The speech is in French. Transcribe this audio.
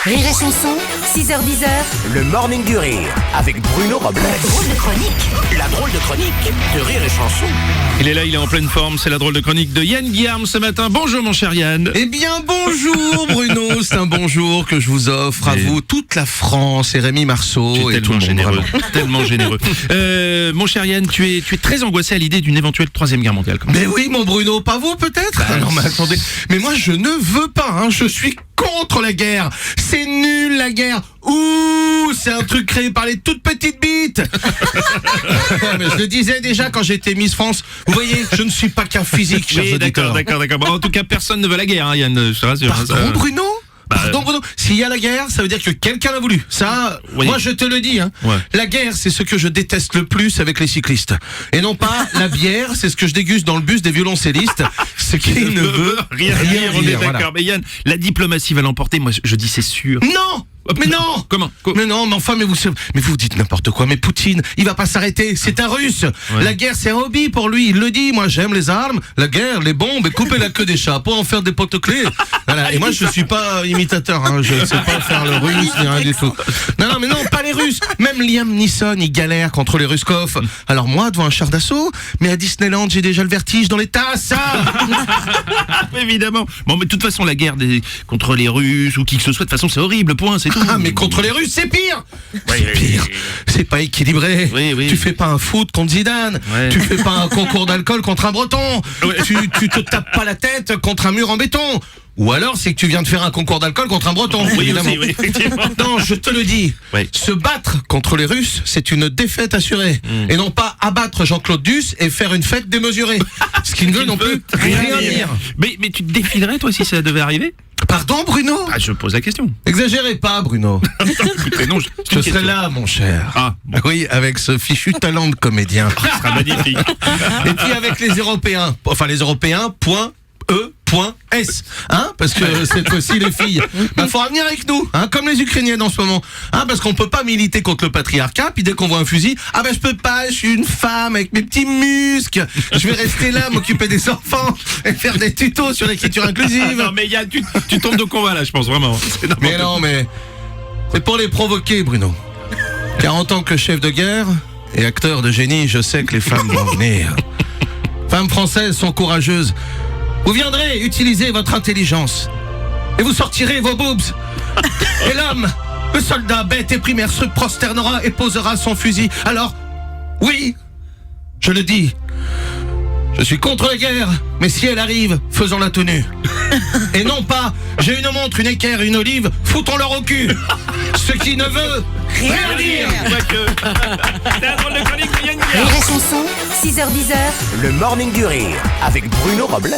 Rire et chanson, 6h10. Le morning du rire avec Bruno Robles. Drôle de chronique. La drôle de chronique de Rire et chanson. Il est là, il est en pleine forme, c'est la drôle de chronique de Yann Guillaume ce matin. Bonjour mon cher Yann. Eh bien bonjour Bruno, c'est un bonjour que je vous offre à vous, toute la France et Rémi Marceau et tout le monde. Généreux, Vraiment. tellement généreux. Mon cher Yann, tu es très angoissé à l'idée d'une éventuelle troisième guerre mondiale. Quand même. Mais oui mon Bruno, pas vous peut-être? Non mais attendez, mais moi je ne veux pas, je suis contre la guerre. C'est nul la guerre. Ouh, c'est un truc créé par les toutes petites bites. Mais je le disais déjà quand j'étais Miss France. Vous voyez, je ne suis pas qu'un physique, chers Oui, auditeurs. d'accord. Bon, en tout cas, personne ne veut la guerre, hein, Yann, je te rassure. Pardon Bruno? Pardon Bruno, s'il y a la guerre, ça veut dire que quelqu'un l'a voulu. Ça, Oui. moi je te le dis. Ouais. La guerre, c'est ce que je déteste le plus avec les cyclistes. Et non pas la bière, c'est ce que je déguste dans le bus des violoncellistes. Ce qui ne veut rien dire, on est dire. d'accord. Voilà. Mais Yann, la diplomatie va l'emporter, moi je dis c'est sûr. Non! Mais non! Comment? Mais non, mais enfin, mais vous dites n'importe quoi. Mais Poutine, il va pas s'arrêter. C'est un Russe. Ouais. La guerre, c'est un hobby pour lui. Il le dit. Moi, j'aime les armes, la guerre, les bombes, et couper la queue des chats pour en faire des potes-clés. Voilà. Et moi, je suis pas imitateur. Je ne sais pas faire le russe ni rien du tout. Non, mais non, pas les Russes. Même Liam Neeson, il galère contre les Ruskov. Alors moi, devant un char d'assaut, mais à Disneyland, j'ai déjà le vertige dans les tasses. Évidemment. Bon, mais de toute façon, la guerre contre les Russes ou qui que ce soit, de toute façon, c'est horrible, point, c'est tout. Ah, mais contre les Russes, c'est pire. Oui, C'est pire. C'est pas équilibré. Oui. Tu fais pas un foot contre Zidane. Ouais. Tu fais pas un concours d'alcool contre un Breton. Ouais. Tu te tapes pas la tête contre un mur en béton. Ou alors, c'est que tu viens de faire un concours d'alcool contre un Breton. Oui, évidemment. aussi, oui, effectivement. Non, je te le dis. Oui. Se battre contre les Russes, c'est une défaite assurée. Et non pas abattre Jean-Claude Duss et faire une fête démesurée. Ce qui ne veut non plus rien dire. Mais tu te défilerais, toi, si ça devait arriver? Pardon, Bruno? Ah, je pose la question. Exagérez pas, Bruno. Écoutez, non, Je serai là, mon cher. Ah, bon. Oui, avec ce fichu talent de comédien. Ce sera magnifique. Et puis avec les Européens, .s, parce que cette fois-ci les filles, faudra venir avec nous, comme les Ukrainiennes en ce moment, parce qu'on peut pas militer contre le patriarcat, puis dès qu'on voit un fusil, je peux pas, je suis une femme avec mes petits muscles, je vais rester là, m'occuper des enfants, et faire des tutos sur l'écriture inclusive. Non, mais Yann, tu tombes de combat là, je pense, vraiment. C'est n'importe Mais quoi. non, mais c'est pour les provoquer, Bruno. Car en tant que chef de guerre et acteur de génie, je sais que les femmes vont venir. Femmes françaises sont courageuses. Vous viendrez utiliser votre intelligence et vous sortirez vos boobs. Et l'homme, le soldat bête et primaire, se prosternera et posera son fusil. Alors, oui, je le dis, je suis contre la guerre, mais si elle arrive, faisons-la tenue. Et non pas, j'ai une montre, une équerre, une olive, foutons-leur au cul. Ce qui ne veut rien dire. C'est la drôle de chronique de Yann Guillaume. Rire et chanson, 6h10. Le morning du rire avec Bruno Robles.